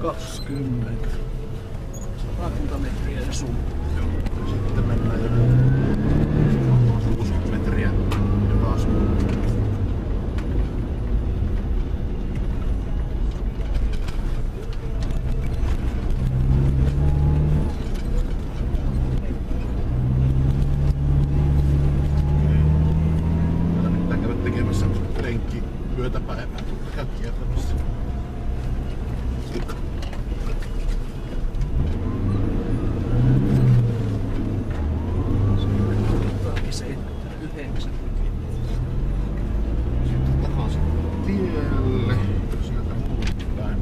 20 rakentametriä ja sitten mennään jo 60 metriä ja taas pitää käydä tekemässä lenkki yötä päivää. Käy kiertämässä. Sitten takaisin tielle. Sieltä muut päin.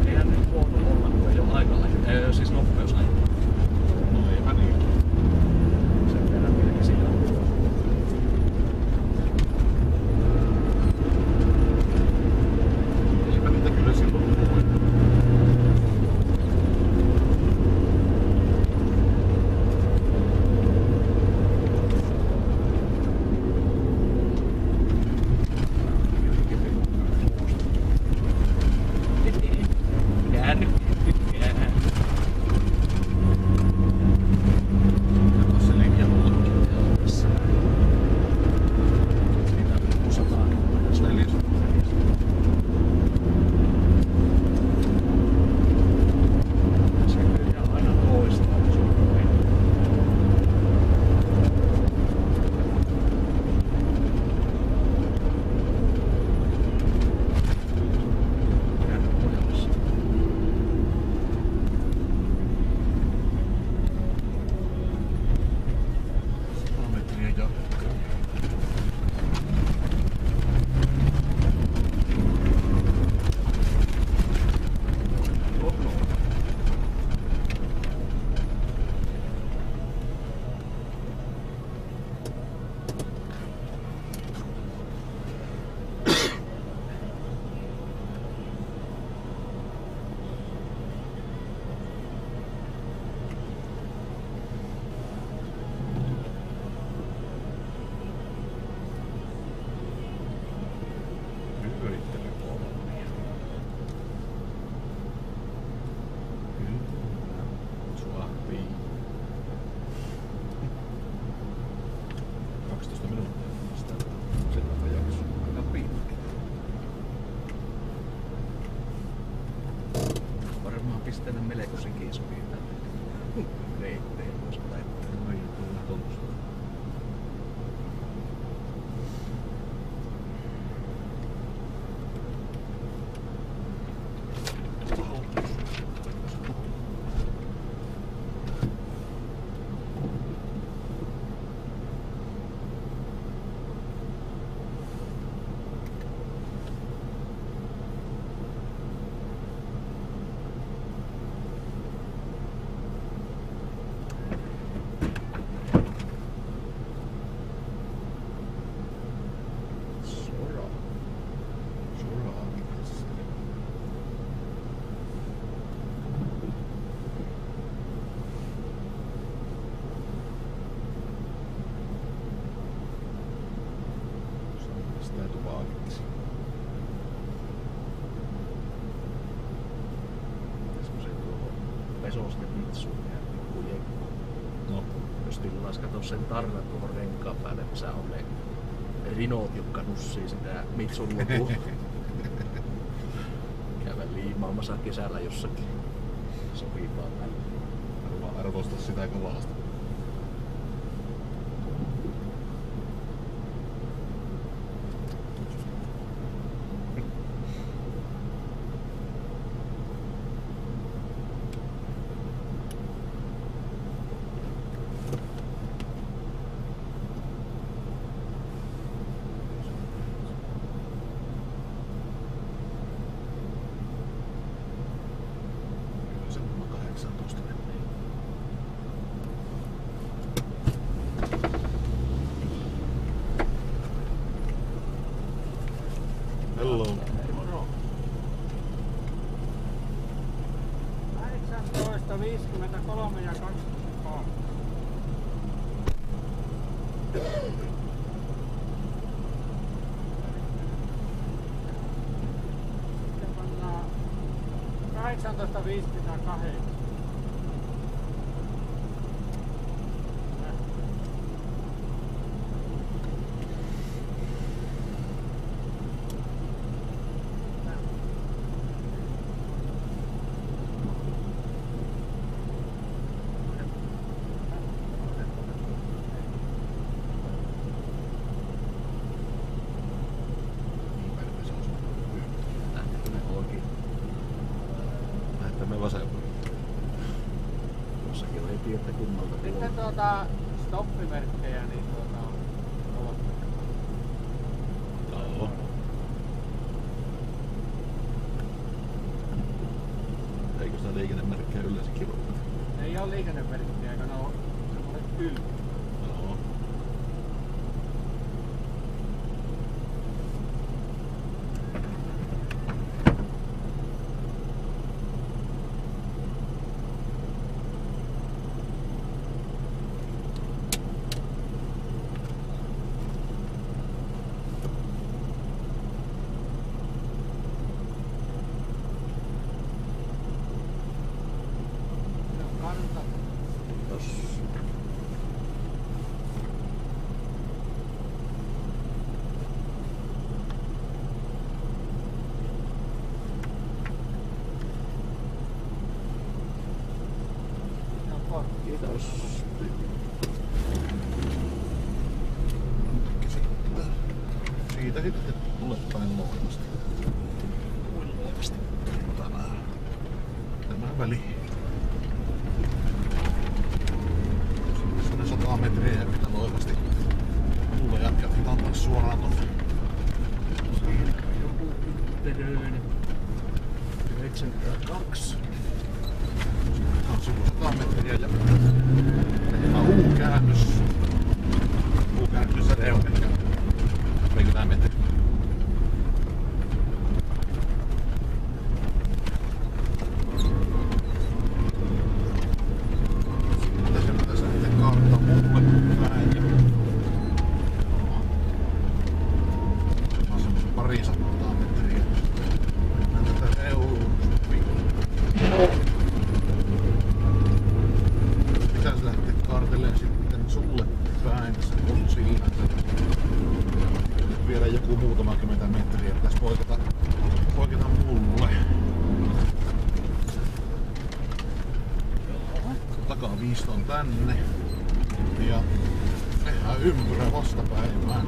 Eihän nyt voinut olla, kun ei ole aikalaji. Siis nopeuslaji. No eipä niin. Sen verran vieläkin siinä on. Eipä niitä kyllä silloin voi. pitäis tänne melkoisinkin sopii tänne veitteen, jos laittaa. No ei tulla tuossa. Pesosta vitsuun ja pikku jekko. No. Jos tillas kato sen tarran tuohon renkaan päälle, missä on ne rinot, jotka nussii sitä Mitsun lopua. Käydään liimaamassa kesällä jossakin. Sopii vaan väliin. Arvosta sitä kovasti. Hello. 18, 53 ja 23. Sitten pannaan 18.58. Me vasemmalle. Jossakin on heti, että kummalta Sitten stoppimerkkejä, niin ovat. Joo. Eikö sitä liikennemerkkejä yleensä kilometri? Ei ole liikennemerkkejä, kun ne on semmoiset kyltit. Joo. Kiitos. Siitä sitten mulle päin Loivasta. Loivasti. Tämä väli. Sinne 100 metriä ja mitä Loivasti. Mulle jatketaan taas suoraan tuonne. Siinä on joku Ytteröinen. 92. Tää on sivu 100 metriä ja U-käännös. U-käännös se reuna. 40 metriä. Tässä sitten kartta mulle päin. Se on semmosen parisataa metriä. Mennään tätä reunaa. Pitäis lähteä kaarteleen sitten sulle päin. Se on sillä. Vielä joku muutama kymmentä metriä. Pitäis poiketa mulle. viiston tänne. Ja tehdään ympyrä vastapäivään.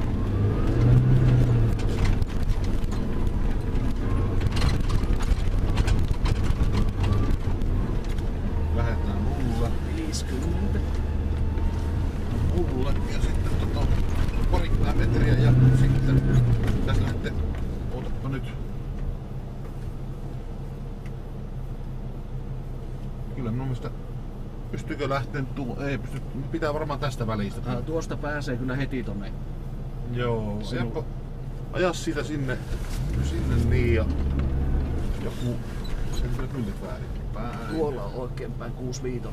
Lähetään mulle. 50. Mulle ja sitten parikymmentä metriä ja sitten pitäis lähteä. Ootappa nyt. Kyllä minun mielestä pystyykö lähteen ei pysty, pitää varmaan tästä välistä. Tuosta pääsee kyllä heti tonne. Joo, aja siitä sinne niin ja joku sen kyllä kyllit väärin. Tuolla on oikein päin 65.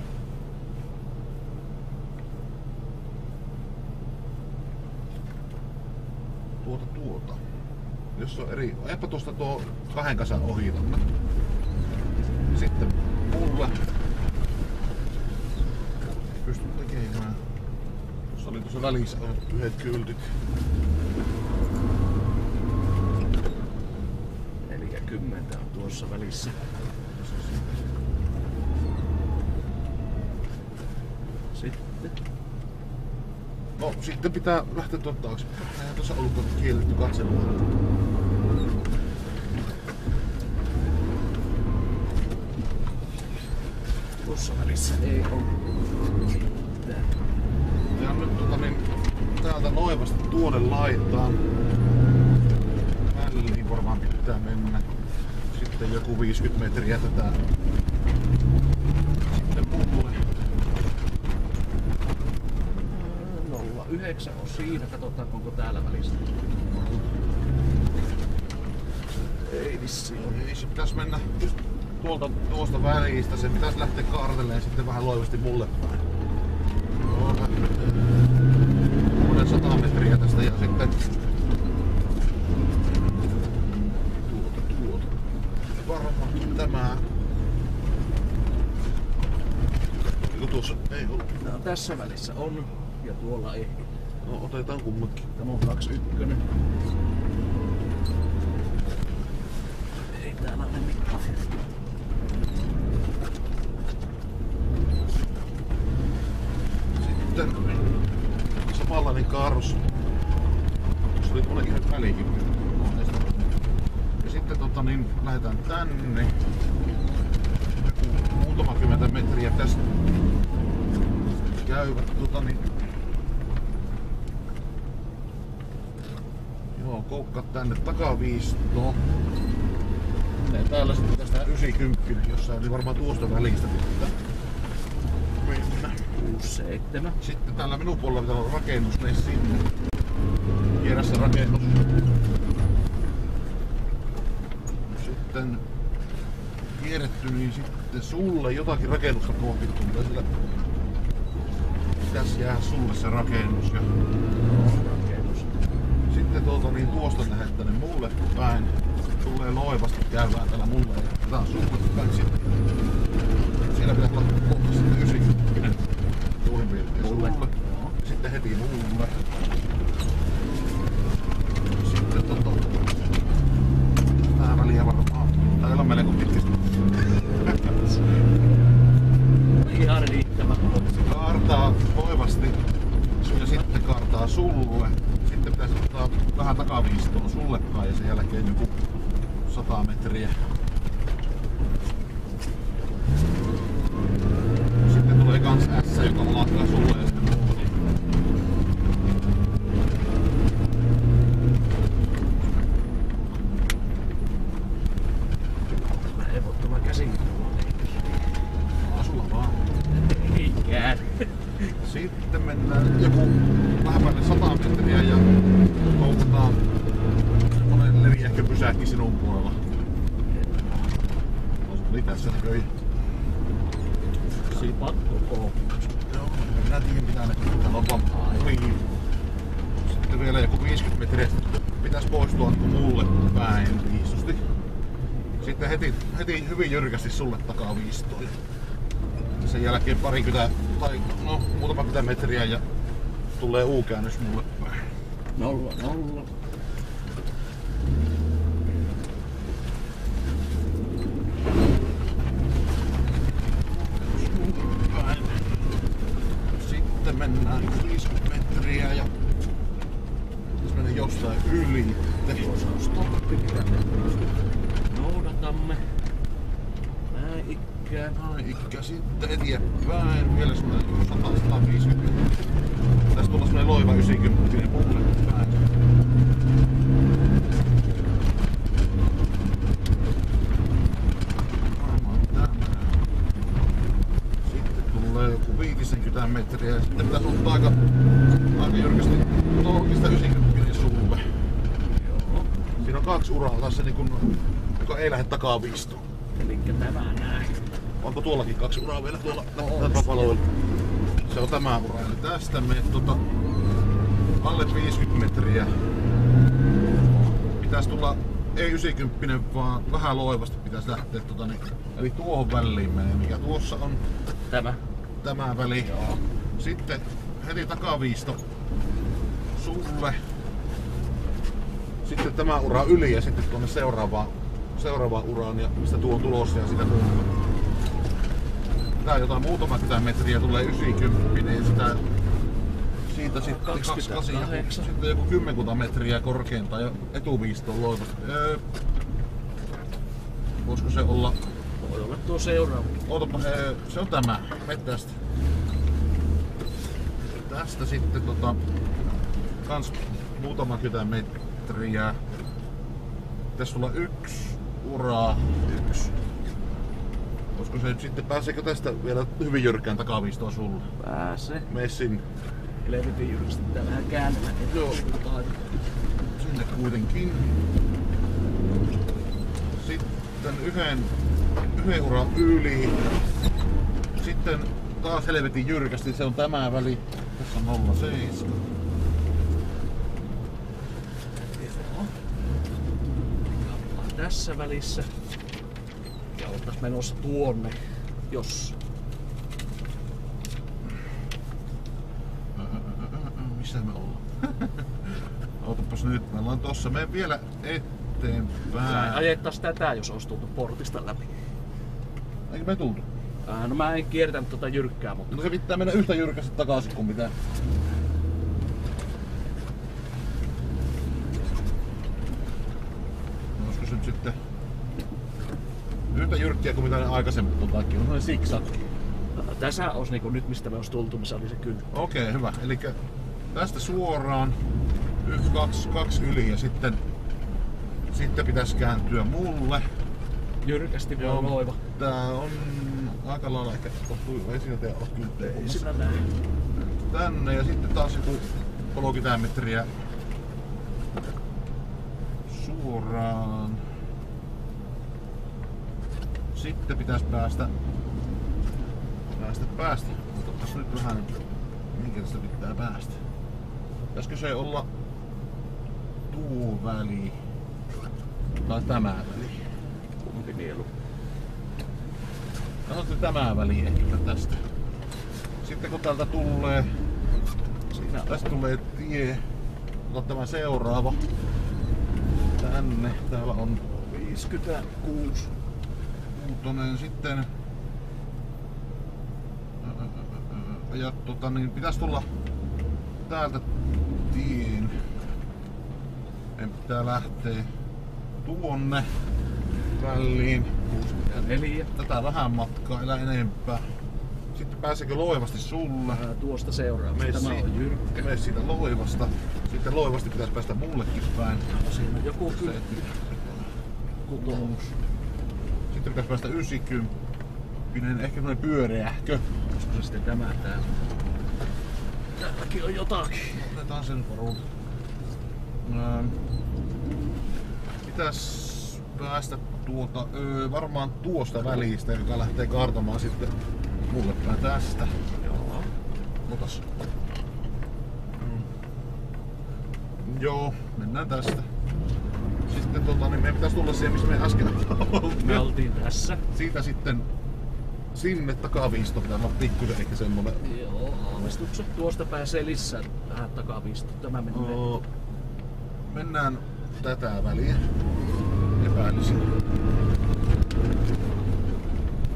Tuota. Jos on eri, ajappa tuosta tuo 2 kasan ohi tonne. Sitten mulla pysty tekemään. Tuossa oli tuossa välissä yhdet kyltit. 40 on tuossa välissä. Sitten. No sitten pitää lähteä tuon taakse. Eihän tuossa ollut kielletty katselua. Tuossa välissä ei ole mitään. Ja nyt täältä Noivasta tuonne laitaan. Väliin varmaan pitää mennä. Sitten joku 50 metriä tätä. Sitten mulle. 09 on siinä, katsotaan onko täällä välissä. Ei vissiin ole. Ei se pitäis mennä just tuosta välistä, se pitäis lähteä kaarteleen sitten vähän loivasti mulle päin. Noin 100 metriä tästä ja sitten tuota. Varmaan tämä. Oliko tuossa? Ei ollut. No, tässä välissä on ja tuolla ei. No otetaan kummatkin. Tämä on 21. Ei täällä ole mitään. Sitten samanlainen kaarros. Tuossa oli tuolla ihan välikin. Ja sitten lähdetään tänne. Muutama kymmentä metriä tästä käyvät joo, koukkat tänne takaviistoon. Ja täällä sitten tästä 90, jossa oli varmaan tuosta välistä pitää mennä. 67. Sitten täällä minun puolella pitää olla rakennus, ne sinne. Kierrä se rakennus. Sitten kierretty, niin sitten sulle jotakin rakennusta kohti tulee sillä. Pitäis jää sulle se rakennus. Ja sitten tuosta lähdet tänne mulle päin. Tulee loivasti käydään täällä mulle ja otetaan sulle päin sitten. Siellä pitää olla kohta sitten 90 suurin piirtein sulle. Sitten heti mulle. Sitten tää väliä varmaan. Täällä on melko pitkästi. Ihan riittävä. Kaartaa loivasti ja sitten kaartaa sulle. Sitten pitäisi ottaa vähän takaviistoon sulle päin ja sen jälkeen joku 100 metriä. Sitten tulee kans S, joka lakkaa sulle ja sitten mulle. Mä en voi tulla käsin. Sulla vaan. Ei käy. Sitten mennään joku vähän päälle 100 metriä ja koukutaan semmonen leviähkö pysäkki sinun puolella. Oli tässä näköjään. Siinä pakko. Joo, minä tiedän mitä ne on niin. Sitten vielä joku 50 metriä pitäis poistua mulle päin viistosti. Sitten heti hyvin jyrkästi sulle takaa viistoon. Sen jälkeen parikymmentä tai muutama kymmentä metriä ja tulee U-käännös mulle päin. 0. ikään. Ikkä sitten eteenpäin. Vielä 100-150. Tässä tullaan semmonen loiva 90 mulle päin. Sitten tulee joku 50 metriä ja sitten pitäisi ottaa aika jyrkästi oikeastaan 90 sulle. Joo. Siinä on 2 uraa tässä joka ei lähde takaviistoon. Elikkä tämä näin. Onko tuollakin 2 uraa vielä tuolla On. tapaloilla? Se on tämä ura. Eli tästä menet alle 50 metriä. Pitäisi tulla ei 90, vaan vähän loivasti pitäisi lähteä eli tuohon väliin menee, mikä tuossa on tämä väli. Joo. Sitten heti takaviisto sulle. Sitten tämä ura yli ja sitten tuonne seuraavaan uraan ja mistä tuo on tulossa ja sitä muuta. Tää jotain muutama metriä tulee 90 ja siitä sitten 28. Sitten joku 10 metriä korkeintaan ja etuviistoon loivasti. Voisiko se olla? Voi olla tuo seuraava. Ootapa, se on tämä. Mene tästä. Tästä sitten kans muutama metriä. Tässä sulla 1 ura. 1. Olisiko se nyt sitten, pääseekö tästä vielä hyvin jyrkkään takaviistoon sulle? Pääsee. Mene sinne. Helvetin jyrkästi. Tää vähän käännellä. Joo. Sinne kuitenkin. Sitten yhden uran yli. Sitten taas helvetin jyrkästi, se on tämä väli. Tässä on 0,7. Tässä välissä. Ja oltais menossa tuonne, jos... Missä me ollaan? Ootapas nyt, me ollaan tossa. Mene vielä eteenpäin. Ajettais tätä, jos olisi tultu portista läpi. Eikö me tultu? No mä en kiertänyt tota jyrkkää, mutta... No se pitää mennä yhtä jyrkästi takaisin kuin mitä. No olisiko se nyt sitten yhtä jyrkkiä kuin mitä ne aikaisemmin on kaikki? On sellainen siksakki. Tässä olisi niinku nyt mistä me olisi tultu, missä oli se kynnys. Okei, hyvä. Elikkä tästä suoraan 2 yli ja sitten pitäisi kääntyä mulle. Jyrkästi vaan loiva. Tää on aika lailla ehkä kohtuu, ei siinä tee olla kylttejä. Ei sinä näin. Tänne ja sitten taas joku 30 metriä suoraan. Sitten pitäisi päästä. Otapas nyt vähän, minkä tästä pitää päästä. Pitäisikö se olla tuo väli tai tämä väli? Kumpi mielu? No tämä väli ehkä tästä. Sitten kun täältä tulee, tästä tulee tie, ota tämä seuraava tänne. Täällä on 56. Sitten ja niin pitäisi tulla täältä tien. Meidän pitää lähteä tuonne väliin. 64. Tätä vähän matkaa, elää enempää. Sitten pääseekö loivasti sulle? Tuosta seuraava. Tämä on jyrkkä. Mene siitä loivasta. Sitten loivasti pitäisi päästä mullekin päin. Siinä on joku kutous. Sitten pitäisi päästä 90. Ehkä semmonen pyöreähkö. Olisiko se sitten tämä täällä? Täälläkin on jotakin. Otetaan sen varuun. Pitäis päästä varmaan tuosta välistä, joka lähtee kaartamaan sitten mulle päin tästä. Joo. Otas. Joo, mennään tästä. Sitten niin meidän pitäisi tulla siihen, missä me äsken oltiin. Me oltiin tässä. Siitä sitten sinne takaviisto pitää olla pikkusen ehkä semmonen. Joo, aavistukset. Tuosta pääsee lisää vähän takaviisto. Tämä menee. Mennään tätä väliä. Epäilisin.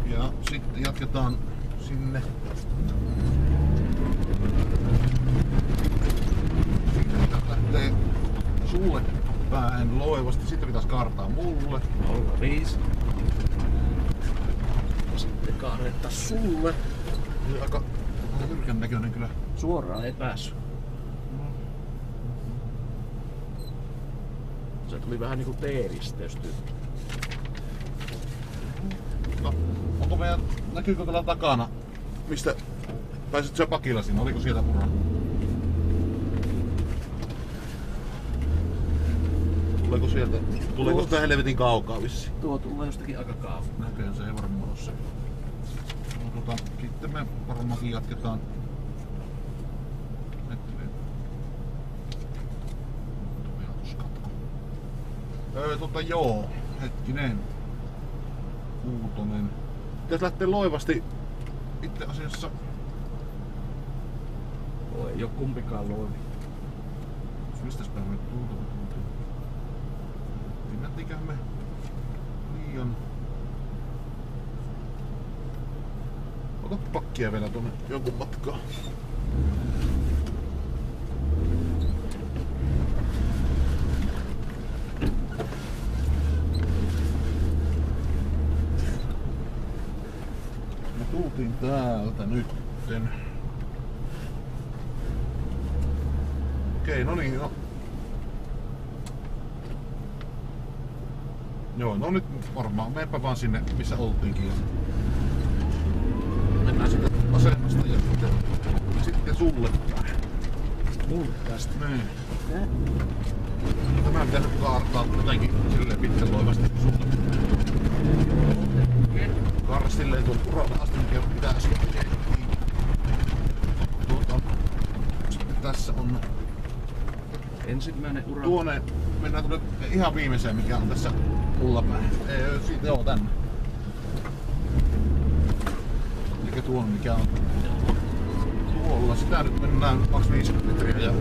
Ja sitten jatketaan sinne. Sitten lähtee sulle päin loivasti. Sitten pitäisi kaartaa mulle. 05. sitten kaaretta sulle. Aika jyrkän näköinen kyllä. Suoraan ei päässyt. Se tuli vähän niinku T-risteystyy. No, onko meidän, näkyykö täällä takana? Mistä pääsit sä pakilla siinä? Oliko sieltä uraa? Tuleeko sitä helvetin kaukaa vissiin? Tuo tulee jostakin aika kauan. Näköjään se ei varmaan ole se. No, sitten me varmaankin jatketaan. Joo, hetkinen. Kuutonen. Pitäis lähteä loivasti itse asiassa. Ei oo kumpikaan loivi. Mistäs päin me tultiin? Pinnättiköhän me liian... Ota pakkia vielä tuonne jonkun matkaa. Me tultiin täältä nytten. Okei, no niin, no. Joo, no nyt varmaan menepä vaan sinne, missä oltiinkin. Mennään sitten asemmasta ja sitten sulle päin. Mulle tästä. Niin. Tämä pitää nyt kaartaa jotenkin silleen pitkäloivasti sulle. Kaarra silleen tuon uralle asti, mikä pitää äsken tehtiin. Sitten tässä on ensimmäinen ura. tuonne, mennään tuonne ihan viimeiseen, mikä on tässä mulla päin. Siitä joo, tänne. Eikä tuon mikä on tuolla. Sitä nyt mennään 250 metriä ja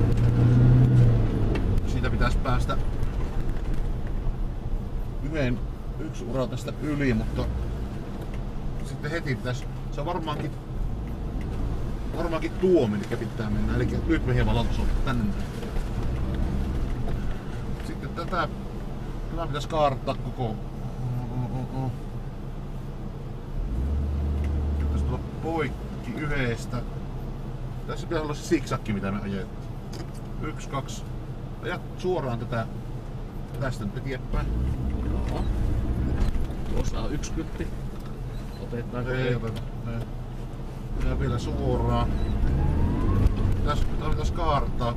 siitä pitäisi päästä yksi ura tästä yli, mutta sitten heti pitäisi, se on varmaankin tuo, minkä pitää mennä. Eli nyt me hieman lautasolta tänne. Sitten tätä pitäisi kaartaa koko. Pitäisi tulla poikki yhdestä. Tässä pitäisi olla se siksakki, mitä me ajettiin. 1, 2. Ajat suoraan tästä nyt eteenpäin. Joo. Tuossa on yksi kytti. Otetaan ei oteta. Ja vielä suoraan. Tässä pitäisi kaartaa.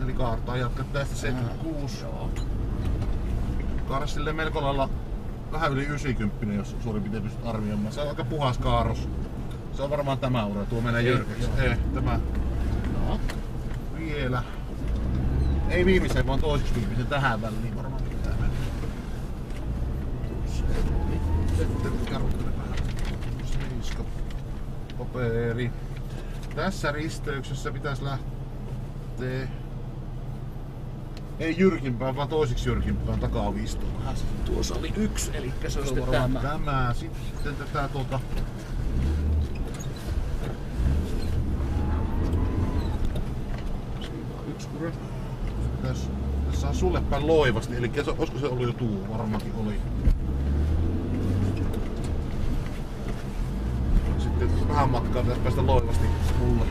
Eli kaartaa jatkaa tästä 76. Joo. Kaara silleen melko lailla vähän yli 90, jos suurin piirtein pystyt arvioimaan. Se on aika puhas kaaros. Se on varmaan tämä ura, tuo menee jyrkäksi. Tämä. No. Vielä. Ei viimeiseen, vaan toiseksi viimeisen tähän väliin varmaan pitää mennä. Sitten jarruttele vähän. Seiska. Paperi. Tässä risteyksessä pitäisi lähteä. Ei jyrkimpään, vaan toiseksi jyrkimpään takaovistoon. Tuossa oli yksi, eli se on sitten tämä. Sitten tätä tuolta. Siinä on yksi ura. Tässä on sulle päin loivasti, eli olisiko se ollut jo tuo? Varmaankin oli. Sitten vähän matkaa pitäisi päästä loivasti mulle.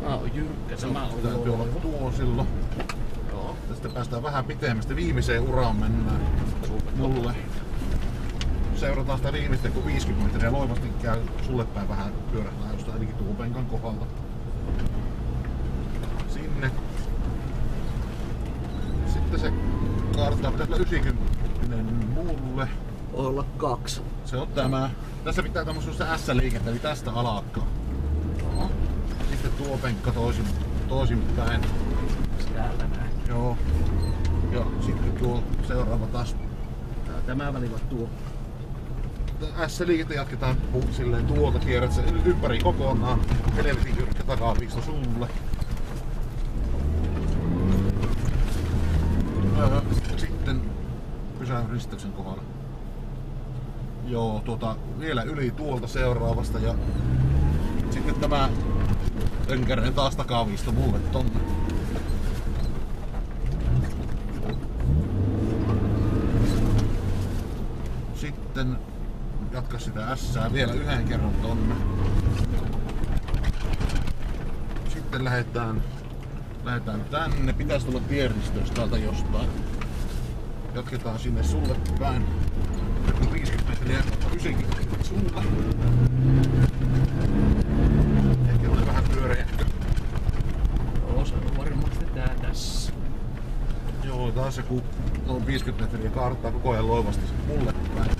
Tämä on jyrkkä, tämä on täytyy olla tuo silloin. Joo. Tästä päästään vähän pitemmästä. Viimeiseen uraan mennään mulle. Seurataan sitä viimeistä, kun 50 metriä loivasti käy sulle päin vähän pyörähtää jostain, eli tuon penkan kohdalta. Sinne. Sitten se kaartaa pitäisi olla 90 mulle. Olla 2. Se on tämä. Tässä pitää tämmöistä S-liikettä, eli tästä alkaa. Joo. Sitten tuo penkka toisinpäin. Täällä näin. Joo. Ja sitten tuo seuraava taas. Tämä väli vai tuo? S-liikettä jatketaan silleen tuolta kierrät se ympäri kokonaan. Helvetin jyrkkä takapisto sulle. Sitten pysähdyn risteyksen kohdalla. Joo, vielä yli tuolta seuraavasta ja sitten tämä önkärinen taas takaviisto mulle tonne. Sitten jatka sitä ässää vielä yhden kerran tonne. Sitten lähdetään tänne. Pitäisi tulla tieristöstä täältä jostain. Jatketaan sinne sulle päin. 50 metriä, 90 metriä sulle. Ehkä tulee vähän pyöreähkö. Joo, se on varmasti tää tässä. Joo, taas se kun on 50 metriä kaartaa koko ajan loivasti mulle päin.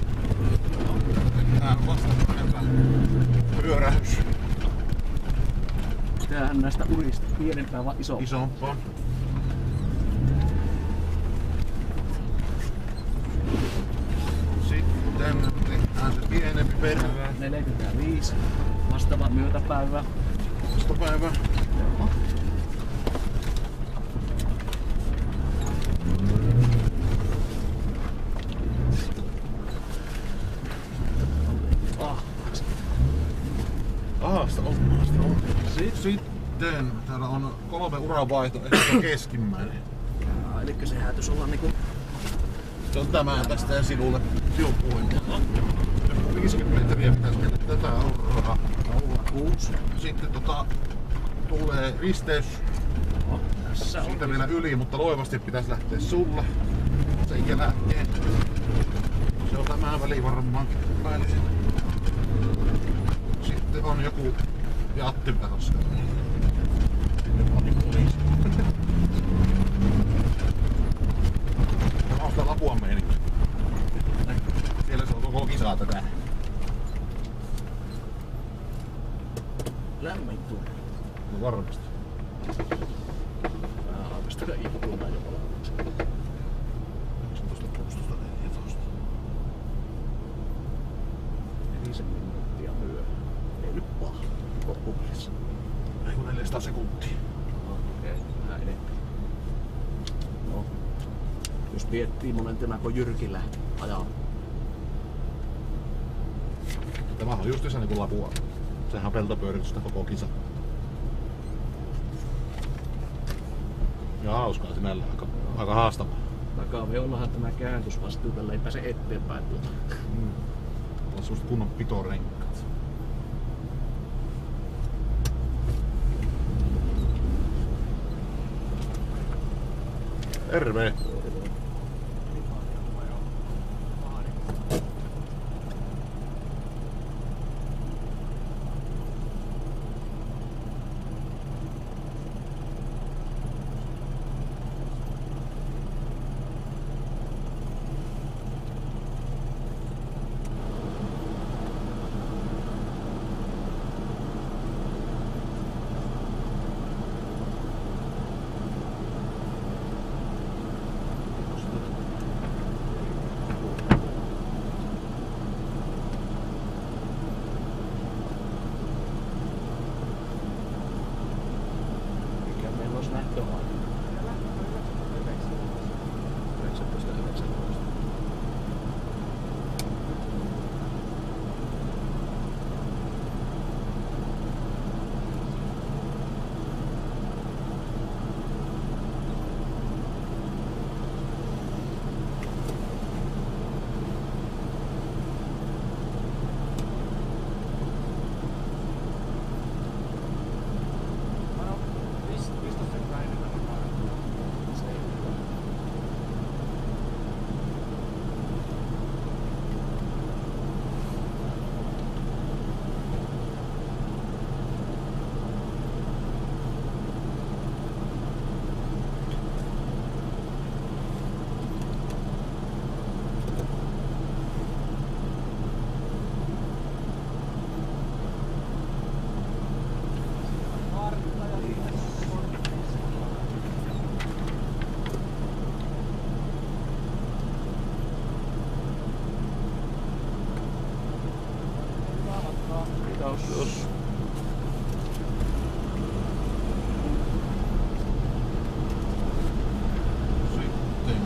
Tää on vasta pyörähys. Tämähän näistä urista pienempää vai isompaa? Isompaa. Sitten tehdään se pienempi perään. 45. Vastaava myötäpäivä. Vastapäivä. Joo. Ahasta on. Sitten täällä on 3 uravaihtoehtoa keskimmäinen. Elikkä se häätys olla niinku... Se on tämä tästä ja sinulle sinun puolella. 50 metriä pitäisi mennä tätä uraa. 06. Sitten tulee risteys. Joo, tässä Siitä on. vielä yli, mutta loivasti pitäisi lähteä sulla. Sen jälkeen. Se on tämä väli varmaankin päällisin. Sitten on joku jatti mitä tossa. Sinne on poliisi. Tämä on sitä Lapuan meininki. Siellä se on koko kisaa tätä. Lämmin tuli. No varmasti. Vähän aikastakaan ikkunaa jo valmiiksi. 19, 16, 14. 4 minuuttia myöhään. Ei nyt paha. Loppupeleissä. Ei kun 400 sekuntia. Okei, vähän enemmän. No. Jos miettii monen tenakon Jyrkillä ajaa. Tämä on just niin kuin Lapua. Sehän on peltopyöritystä koko kisa. Ja hauskaa sinällä, aika haastavaa. Takaveollahan tämä kääntysvastuu tällä ei pääse eteenpäin tuota. On semmoset kunnon pitorenkaat. Terve! Mikä meillä olisi lähtöaika? 19.19. Kiitos. Sitten.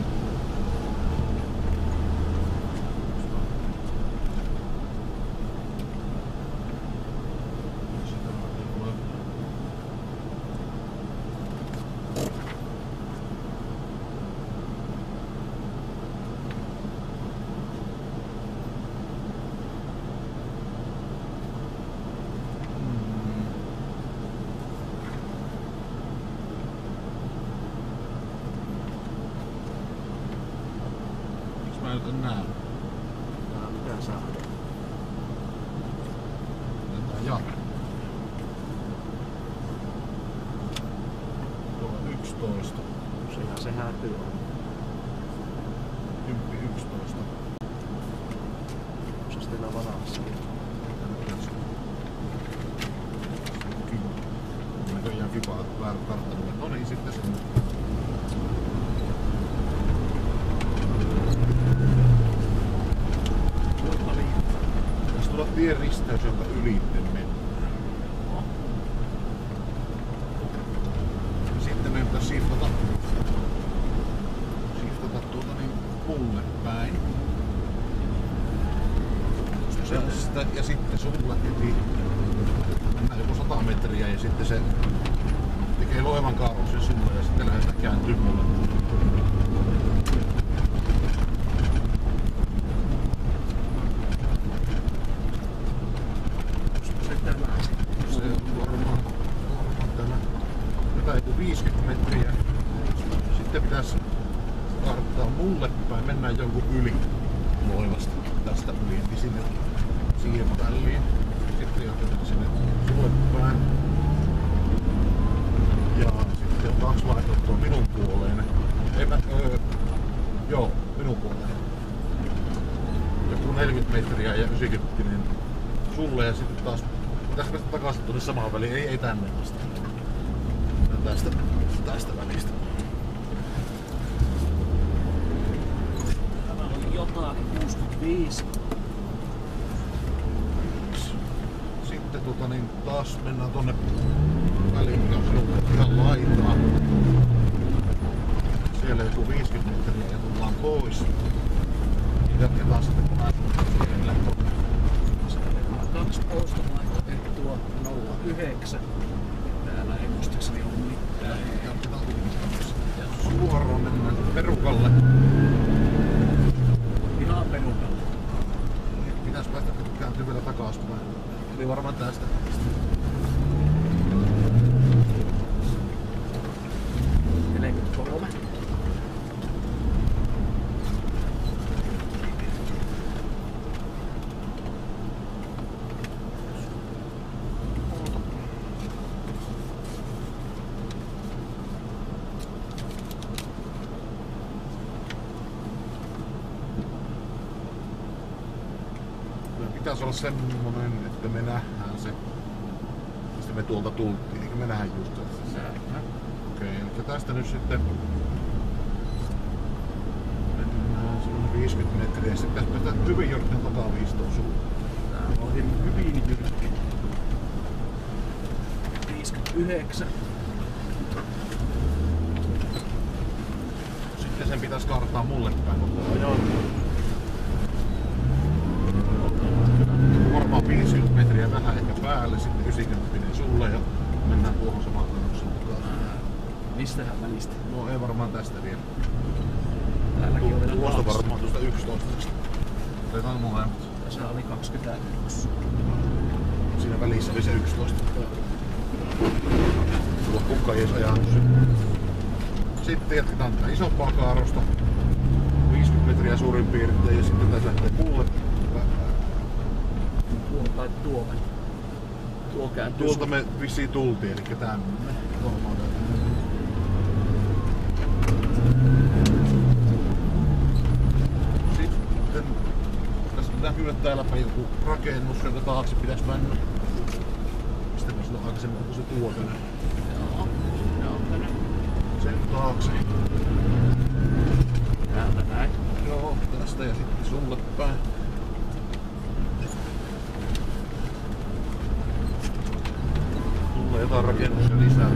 Näin. Tää pitää saada. Otetaan jarru. Tuo on 11. Sehän se häätyy on. 10, 11. Se sitten varassa. Näköjään vipaa väärä karttanulle. No niin, sitten se. Tässä tulee tien risteys, jonka ylitse mennään. Ja sitten meidän pitäisi shiftata tuota niin mulle päin. Ja sitten sulla heti mennään joku 100 metriä ja sitten se tekee loivan kaaruksen sinulle ja sitten lähdetään kääntyy mulle. Se on varmaan täällä jotain joku 50 metriä. Sitten pitäisi karttaa mulle päin, mennään jonkun yli loivasta tästä yli, niin sinne siihen väliin. Sitten jatketaan sinne sulle päin. Ja sitten on 2 vaihtoehtoa minun puoleen. Joo, minun puoleen. Joku 40 metriä ja 90 sulle ja sitten taas pitäisi päästä takaisin tuonne samaan väliin, ei tänne asti. Tästä välistä. Tämä oli jotain 65. Sitten niin taas mennään tonne väliin, mikä on sinun ihan laitaa. Siellä joku 50 metriä ja tullaan pois. Jatketaan sitten kun siellä. 2 poistovaihtoehtoa 09. Täällä ei muistaakseni ole mitään. Jatketaan suoraan mennään perukalle. Ihan perukalle. Pitäis päästä kääntyä vielä takaisin. Eli varmaan tästä. 43. Pitäisi olla semmonen, että me nähdään se, mistä me tuolta tultiin, eikä me nähdään just se. Okei, eli tästä nyt sitten mennään semmonen 50 metriä ja sitten pitäisi päästä hyvin jyrkkän takaviistoon suuntaan. Tää on hyvin jyrkkä. 59. Sitten sen pitäisi kartaa mulle päin koko ajan. Varmaan 50 metriä vähän ehkä päälle, sitten 90 sulle ja mennään tuohon samaan kannukseen mukaan. Mistähän välistä? No ei varmaan tästä vielä. Täälläkin on vielä Tuosta 2. varmaan tuosta 11. Otetaan molemmat. Tässä oli 21. Siinä välissä oli se 11. Tuo kukka ei edes ajanut sen. Sitten jatketaan tätä isompaa kaarosta. 50 metriä suurin piirtein ja sitten tässä lähtee mulle. Tai tuo. Tuo kääntyy. Tuolta me vissiin tultiin, eli tänne. Sitten tässä näkyy, että täälläpä joku rakennus, jonka taakse pitäisi mennä. Mistä me silloin aikaisemmin on se tuo tänne. Joo, tänne. Sen taakse. Täältä näin. Joo, tästä ja sitten sulle päin. Tulee jotain rakennuksia lisää.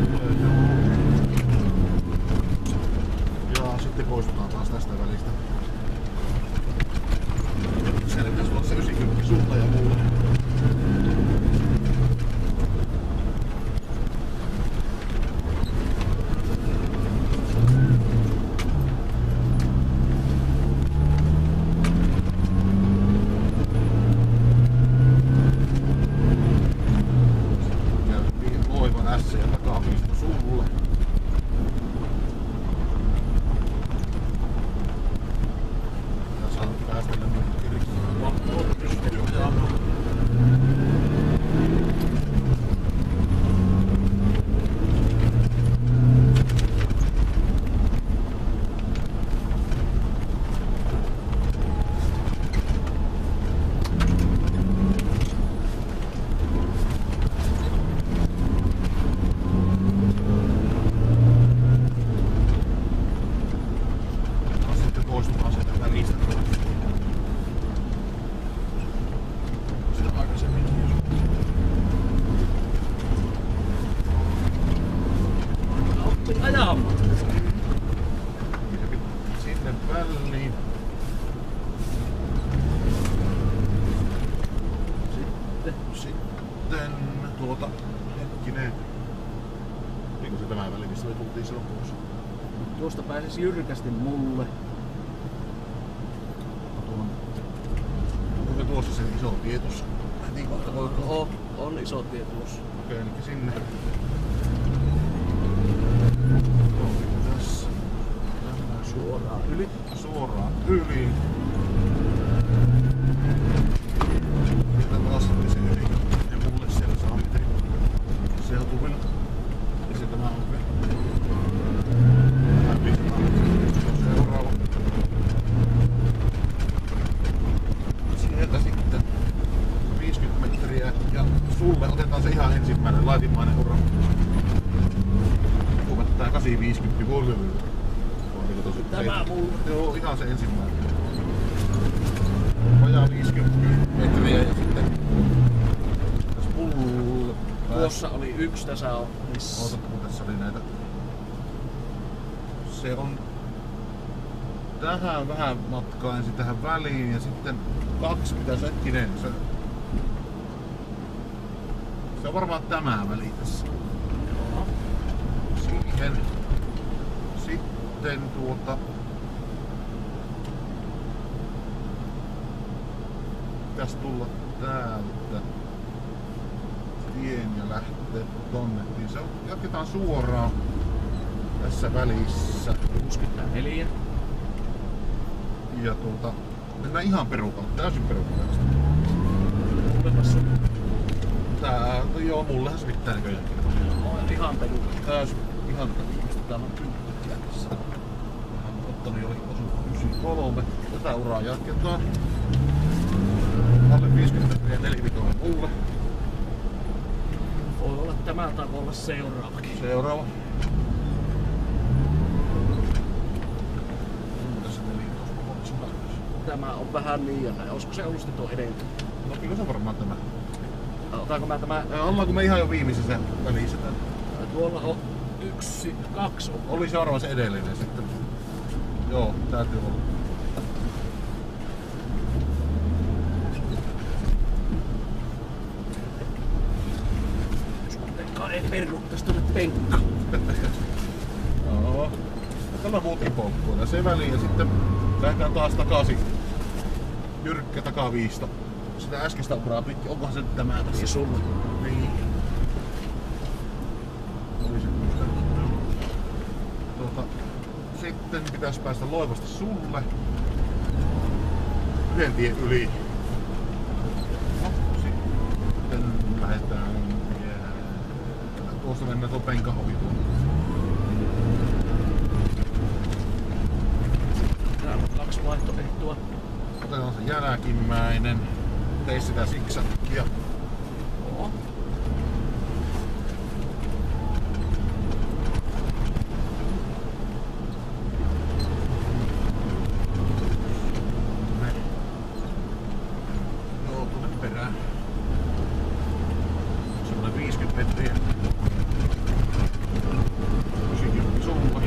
Ja sitten poistutaan taas tästä välistä. Siellä pitäisi olla se 90 sulla ja muulla. Mistä me tultiin silloin pois? Tuosta pääsis jyrkästi mulle. Onko tuossa se iso tie tuossa? Heti kohta voiko? On iso tie tuossa. Okei, eli sinne. Tässä. Suoraan yli. Suoraan yli. Sitten taas se yli. Ja mulle siellä saa miten seutuvilla. Ja sitten mä oon läpi. Seuraava. Sieltä sitten 50 metriä ja sulle otetaan se ihan ensimmäinen laitimmainen ura. Kuvat tää 850 volyymy. Tämä mulle. Joo, ihan se ensimmäinen. Vajaa 50 metriä ja sitten tässä mulle. Tuossa oli yksi, tässä on missä. Oota, kun tässä oli näitä. Se on tähän vähän matkaa ensin tähän väliin ja sitten 2 pitäisi hetkinen. Se on varmaan tämä väli tässä. Siihen. Sitten pitäisi tulla täältä tien ja lähteä tonne. Se on, jatketaan suoraan tässä välissä. 64. Ja mennään ihan perukalle, täysin perukalle. Tulepas sun. Tää, no joo, mullehan se mitään näköjäänkin. Ihan perukalle. Täysin, ihan Mistä täällä on kymppi jälkessä. vähän ottani oli osunut 93. Tätä uraa jatketaan. Alle 50 metriä 4 vitoinen mulle. Voi olla tämä tai voi olla seuraavakin. Seuraava. Tässä 14 Tämä on vähän liian näin. Olisiko se ollut sitten tuo edellä? No kyllä se on varmaan tämä. Otaanko mä tämä? Ollaanko me ihan jo viimeisessä välissä tän? Tuolla on 1, 2 on. Oli seuraava se edellinen sitten. Joo, täytyy olla. Ei perru tästä tuonne penkkaan. Joo. Tällä muutkin polkkuilla se väliin ja sitten lähdetään taas takaisin. Jyrkkä takaviisto. Sitä äskeistä uraa pitkin. Onkohan se tämä tässä? Niin sulla. Niin. Oli se kyllä. Sitten pitäisi päästä Loivasta sulle. Yhden tien yli. No, sitten lähdetään. Tuosta mennään tuon penkan ohi tuonne. Täällä on 2 vaihtoehtoa. Otetaan se jälkimmäinen. Tee sitä siksakkia. Joo. Joo, tuonne perään. Semmoinen 50 metriä. 90 suuntaan.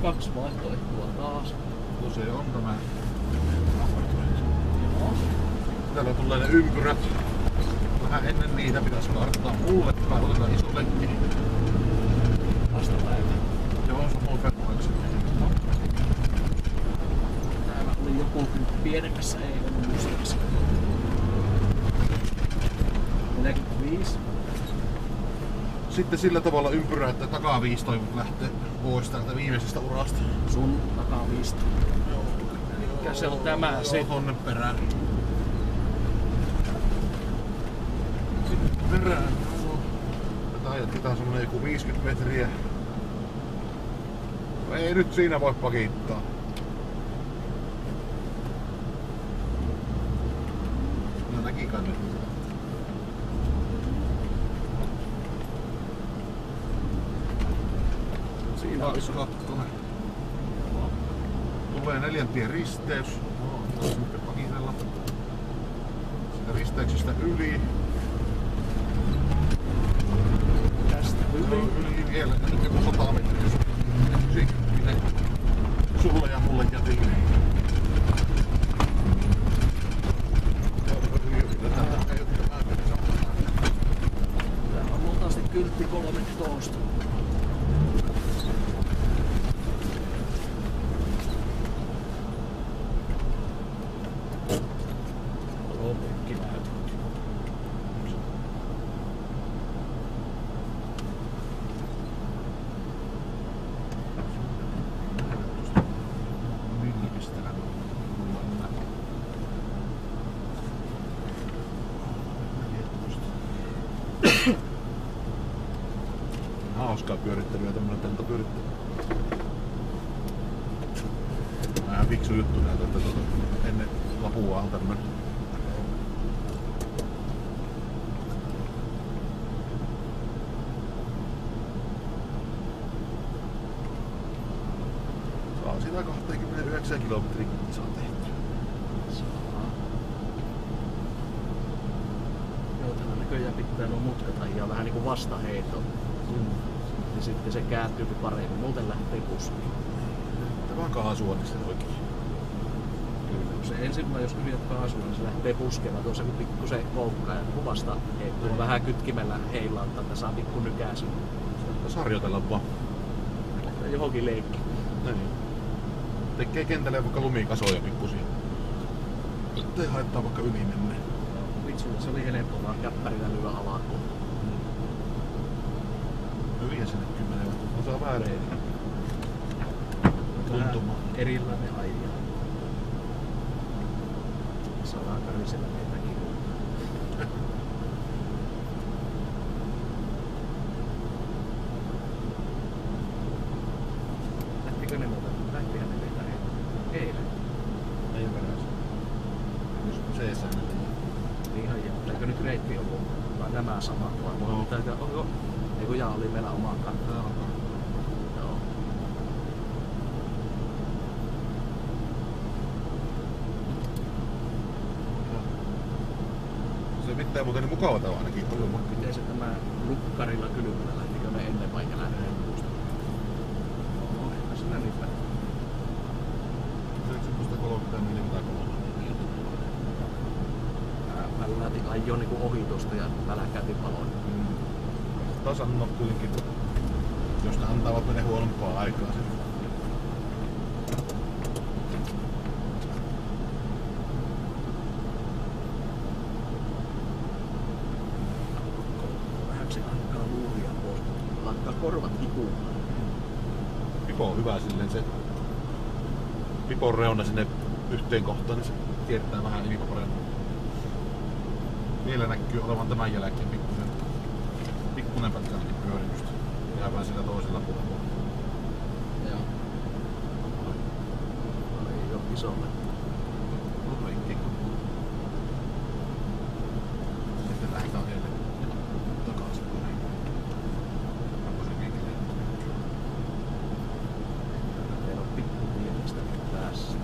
Kaksi vaihtoehtoa taas. No se on tämä. Joo. Täällä tulee ne ympyrät. Vähän ennen niitä pitäisi karttaa mulle. Tai otetaan iso lenkki. Vastapäivä. Joo, samoin peruaksi. Täällä oli joku pienemmässä, ei ollut muistaakseni. 45. Sitten sillä tavalla ympyrä, että takaviisto lähtee pois täältä viimeisestä urasta. Sun takaviista. Mikä se on tämä? Joo, Se tonne perään. Sitten perään. Tätä jatketaan semmonen joku 50 metriä. Ei nyt siinä voi pakittaa. No näki kai nyt. siinä olisi. Kakkonen. Tulee 4 tien risteys. Sitten pakitella. Siitä risteyksestä yli. Tästä Yli vielä. Nyt joku 100 metriä. Sikkinen. Sulle ja mulle jätille. hauskaa pyörittelyä, tämmönen tentopyörittely. Vähän fiksu juttu näytä, että ennen Lapua on tämmönen. Saa sitä 29 kilometriä saa tehtyä. Joo, tällä näköjään pitää nuo mutkat ajaa vähän niinku vastaheito. Ja sitten se kääntyy paremmin, muuten lähtee kuskiin. Tämä on kaasua niistä oikein. Kyllä, se ensin jos yrität kaasua, niin se lähtee puskemaan tuossa kun pikkusen koukkaa ja kuvasta heittää vähän kytkimellä heilauttaa, että saa pikku nykäisin. Saattaa harjoitella vaan. Lähtee johonkin leikki. Niin. Tekee kentälle vaikka lumikasoja pikkusia. Ettei haittaa vaikka yli mennä. Vitsulla se oli helppo vaan käppärillä lyö alakoon. Hyviä sinne 10 osaa vääreen. Tuntumaan. Erilainen aija. Saadaan karisella meitäkin. Lähtikö ne muuta? Lähtihän ne meitä eilen. Ei perässä. Jos seessä nyt. Ihan joo. Eikö nyt reitti ollut? Vai nämä samat vai? Mulla on mitään. Oho. Eiku jaa oli meillä omaa kantaa. Joo. Se pitää muuten niin mukava tää ainakin. Miten se tämä lukkarilla kylmällä lähtikö ne ennen vai lähdetään puusta? Oho, ehkä sinä niin päin. 17.30 Mä lähtin ajoin niinku ohi tosta ja väläkäytin paloin. Tasan no kuitenkin, jos ne antavat mene huonompaa aikaa. Vähän se alkaa luuria pois. Alkaa korvat hipumaan. Pipo on hyvä silleen se. Pipon reuna sinne yhteen kohtaan, niin se kiertää vähän ylipapareen. Vielä näkyy olevan tämän jälkeen pikkunen pätkä ainakin pyöritystä. Jäävään sillä toisella puolella. Joo. Ei oo isolle. On rikki. Sitten lähdetään heille takaisin pariin. Rappasen kenkeleen. Meillä on pikku pienistä päässä.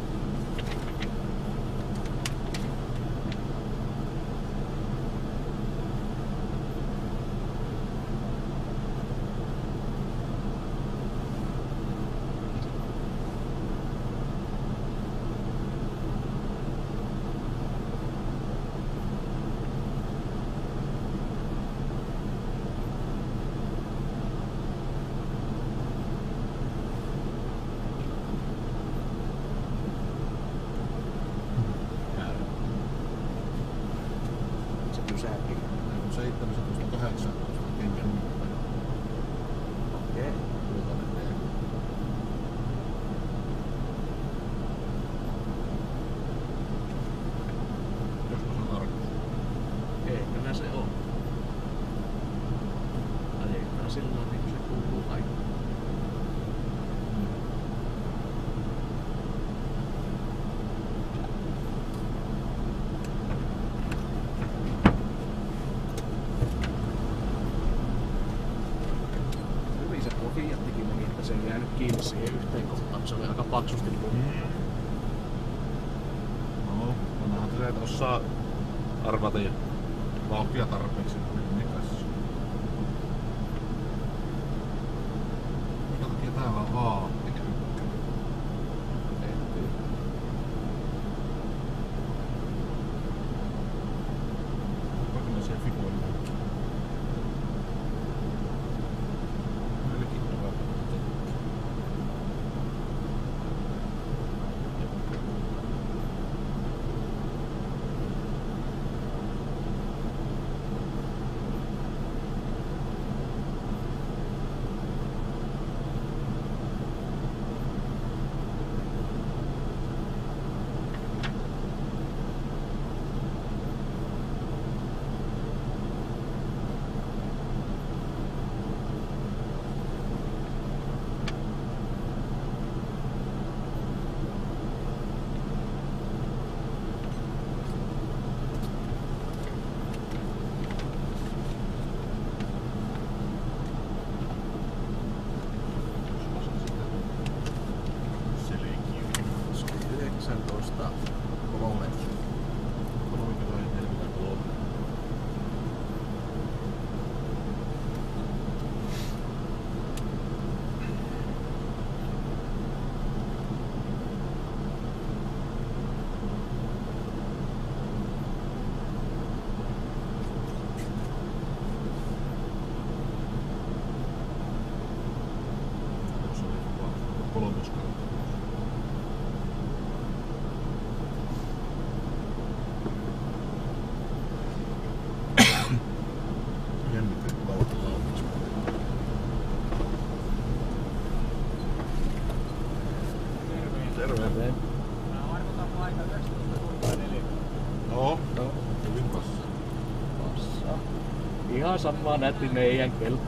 Se pysähti. 17.18 kengän mittainen. Okei. Kultainen teema. Joskus on tarkoitus. Kyllä se on. Ajetaan silloin niin kuin se kuuluu aikaan. Hyvin se tuo Fiattikin meni, että se ei jäänyt kiinni siihen yhteen kohtaan. Se oli aika paksusti puhuttu. No, onhan se, että osaa arvata ja vauhtia tarpeeksi. Minkä kanssa? Minkä takia täällä on A eikä ykkönen? Vaikka ne siellä fipoilla. Meillekin on hyvä. Kolmoskautta. Jännittää lauta lautas. Terve. Mä arvotan aika 19.4. Joo. Hyvin passa. Passa. Ihan sama nätti meidän kello.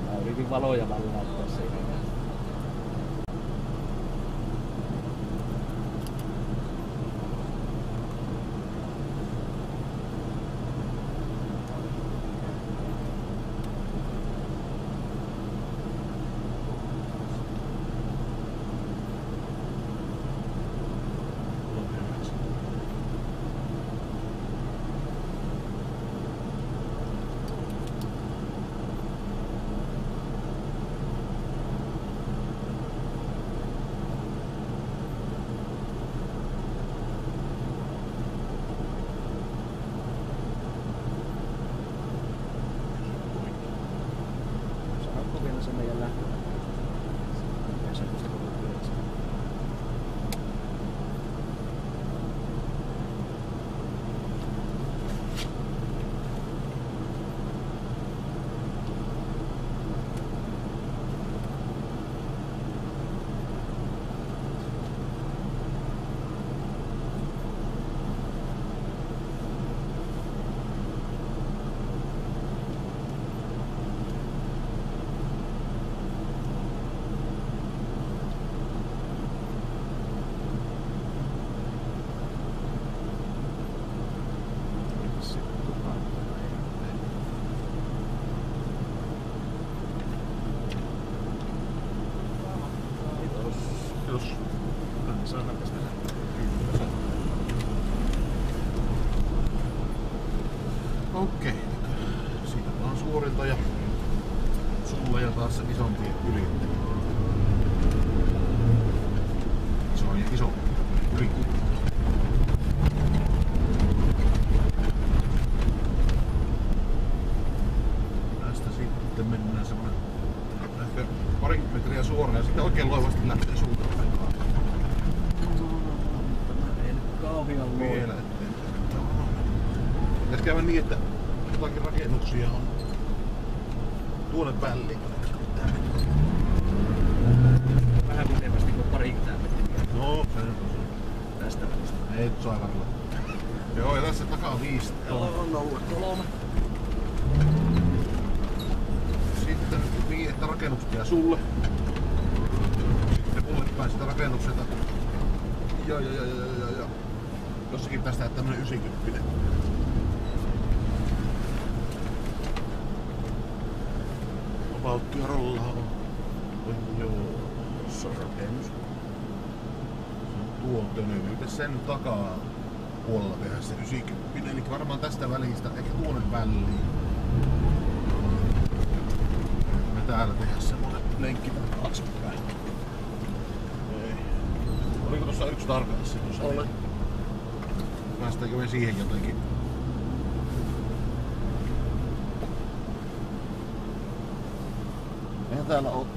Mä yritin valoja vallauttaa siinä. Sanotko vielä se meidän lähtö? Kiitos. Saadaan tästä. Okei. Siitä vaan suorilta ja sulle ja taas se isompi yli. Iso yli. Tästä sitten mennään semmonen ehkä parikymmentä metriä suoraan ja sitten oikein loivasti lähtee suuntaan. Tämä ei nyt kauhean Vielä eteenpäin. Pitäis käydä niin, että jotakin rakennuksia on tuonne väliin. vähän pitemmästi kuin parikymmentä metriä No, se on tästä välistä. ei nyt saa varilla. Joo, ja tässä takaa 5. Joo, 03. Sitten niin, että rakennukset jää sulle. Sitten mulle päin sitä rakennukselta. Ja. Jossakin tästä tämmönen 90. Vapauttia rollaa on. Joo. Se on rakennus. Tuo tönövyyte sen takaa puolella tehdä se 90. Eli varmaan tästä välistä, ehkä tuonne väliin. Me täällä tehdä semmonen lenkki taaksepäin. Ei. Oliko tossa yksi tarkastus tuossa? Oli. Päästäänkö me siihen jotenkin? Eihän täällä oo.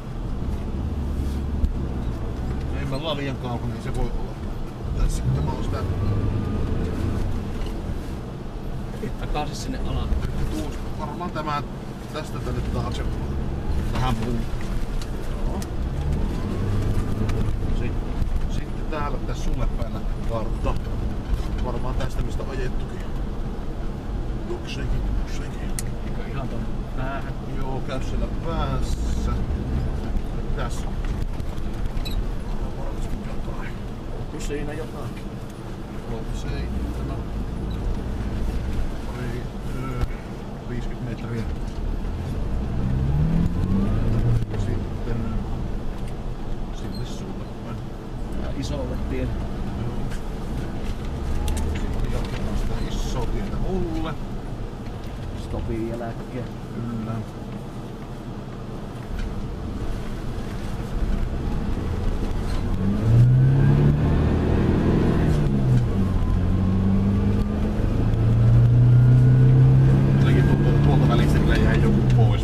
Ei me ollaan liian kaukana, niin se voi olla. Tässä tämä on sitä Takaisin sinne alas. tuosta. Varmaan tämä tästä tänne taakse. Vähän muu. Joo. Sitten täällä tässä sulle päällä kartta. Varmaan tästä mistä on ajettukin. Jokseenkin. Eikö ihan tonne päähän? Joo, käy siellä päässä. Tässä. Varmasti jotain. Onko siinä jotakin? Se ei. Tämä pari 50 metriä. Sitten sinne sulle päin. Ja isolle tielle. Sitten jatketaan sitä isoa tietä mulle. Stopin jälkeen. Kyllä. Jotenkin tuntuu, että tuolta välistä kyllä jäi joku pois.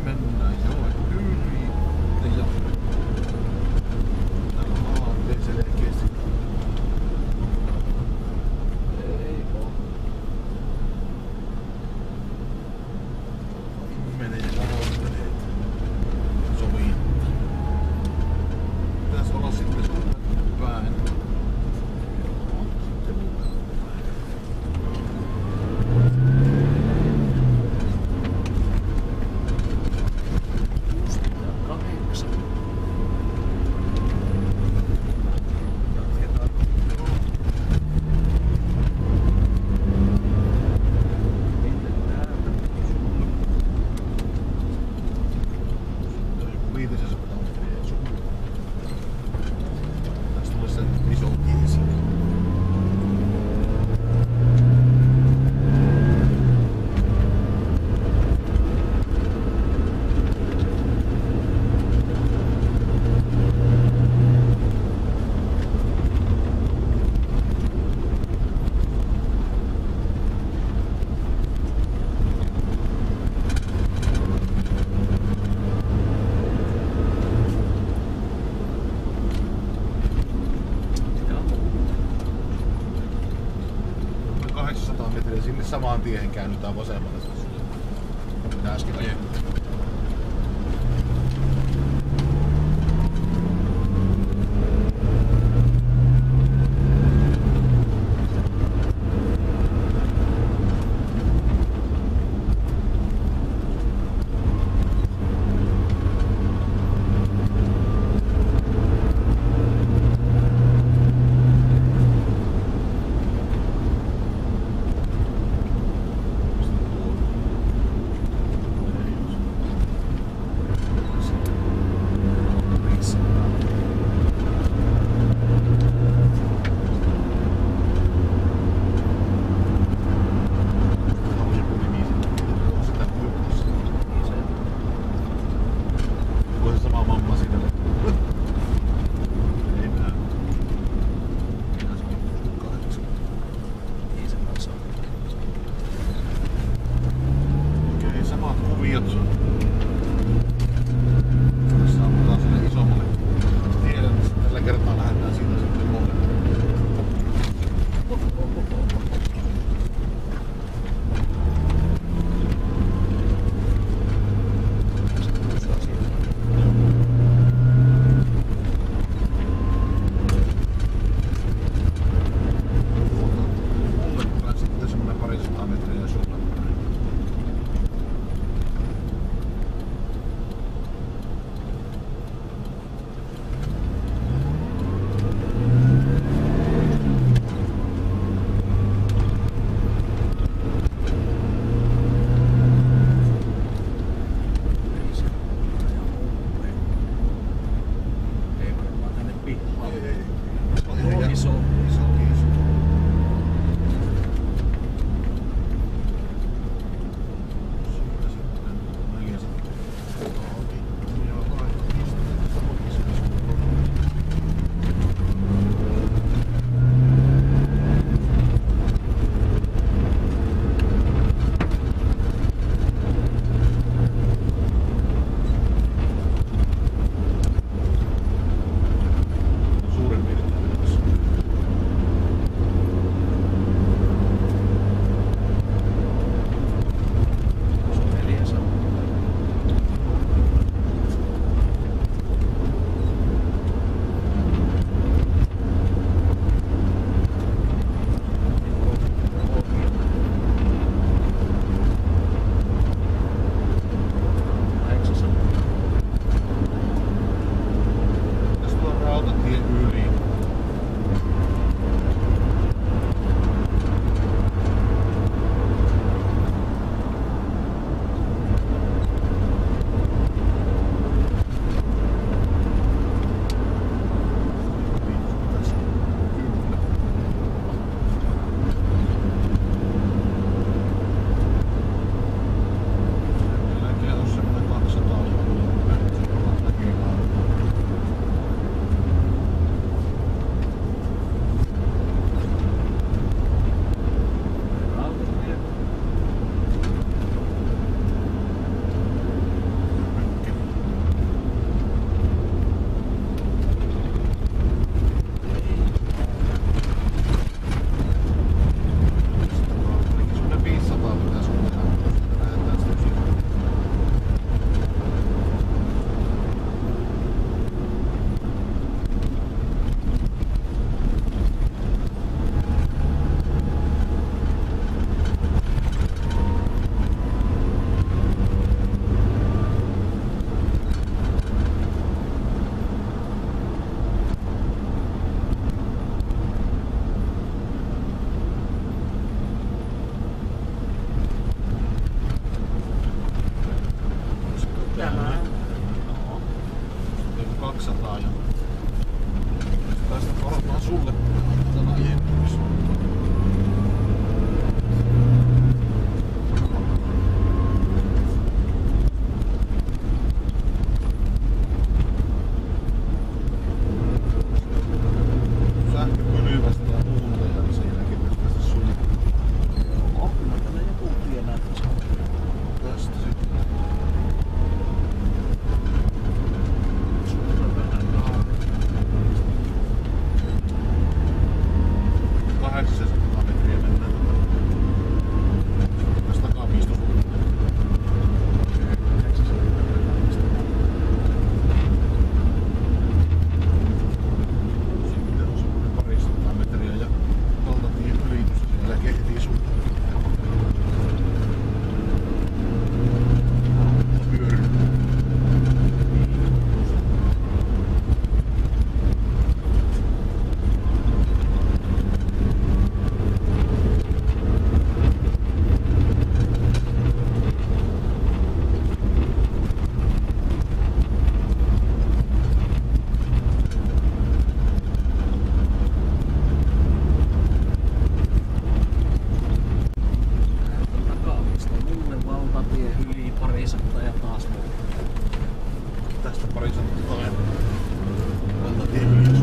Mennään joen yli. Ja täällä on aatteet selkeästi. Ei oo. Menee aatteet. Soviin. Pitäis olla sitten suuntaan päin. Sinne samaan tiehen käännytään vasemmalle. Mitä äsken ajettiin. 200 ja tästä varataan sulle tämä jengys. Sähköpölyvästä ja muuta ja sen jälkeen tästä sujuu. Joo, kyllä tällä joku tie näyttäisi. Tästä sitten. Sulla vähän kahvia. 800 metriä mennään. Tästä takaa 15 vuotta. Sitten on semmoinen 200 metriä ja valtatien ylitys ja sen jälkeen heti suuntaan. Pyöry. Takaavista mulle valtatie yli 200 ja taas mulle. Tästä 200 ja valtatien ylitys.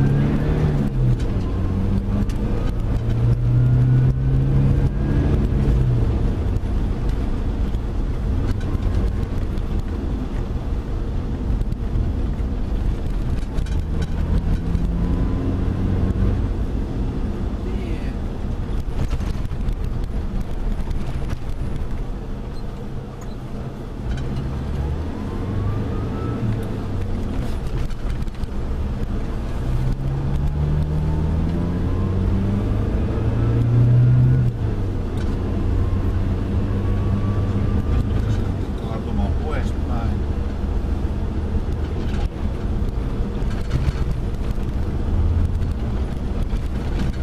Tie. Kaartumaan poispäin.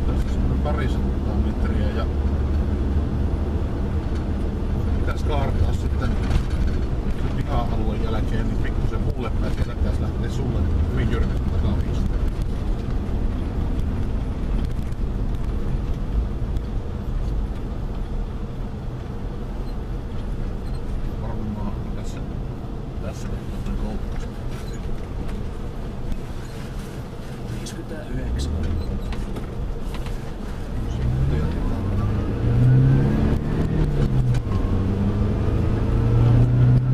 Tästä semmoinen 200 metriä ja pitäis kaartaa sitten sen piha-alueen jälkeen niin pikkusen mulle päin. Sieltä pitäis lähteä sulle hyvin jyrkästi takapisteen. Varmaan tässä kohtaa koukkas. 59. Sitten jatketaan.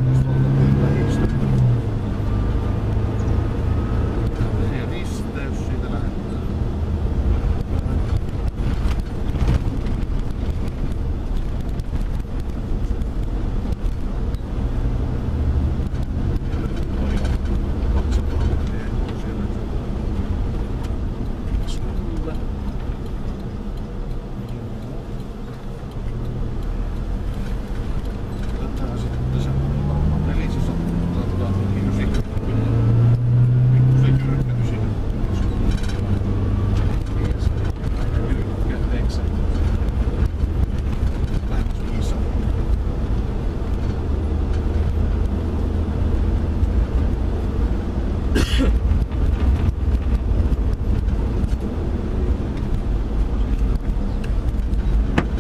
Tästä valtatien lähistä. Ja risteys siitä lähdetään. Toi on 200 metriä siellä. Sulle. Otetaan sitten semmoinen varmaan 400. Otetaan pikkusen jyrkkä 9. Jyrkkä 9. Lähemmäs 500.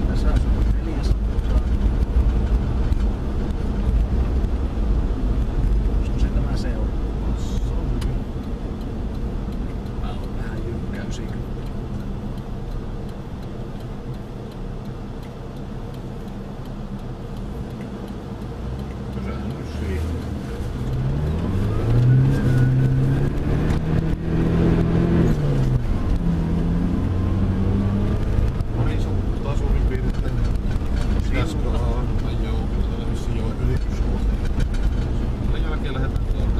Tässä on 400. Olisiko se tämä seuraava? Mä oon vähän jyrkkäysiä kyllä. Pysähdy siihen. No niin, se on taas suurin piirtein. Pitäisikö olla? Joo, täällä vissiin jo ylityskohta. Sen jälkeen lähdetään tuolle.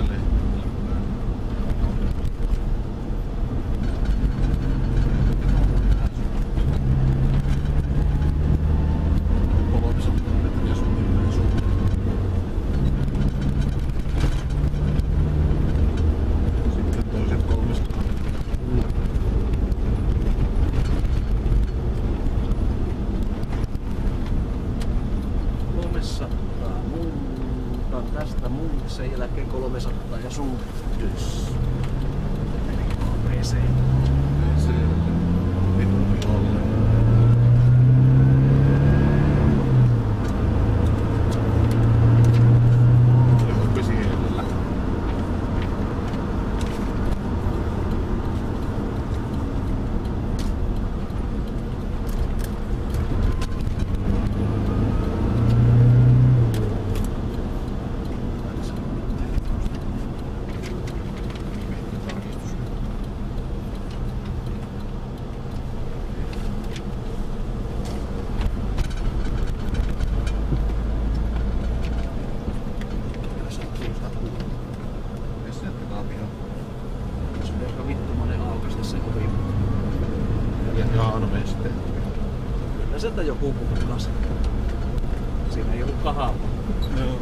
Metriä suunnilleen suuntaan. Sitten toiset 300. 300 multa, tästä multa, sen jälkeen 300 ja sun. Yes. WC. Se vittu ollen. Oli vesi edellä. Se on aika vittumainen aukasta se ovi. Ja armeista. Kyllä sieltä joku puhukas. Siinä ei ollut kahalla. Joo.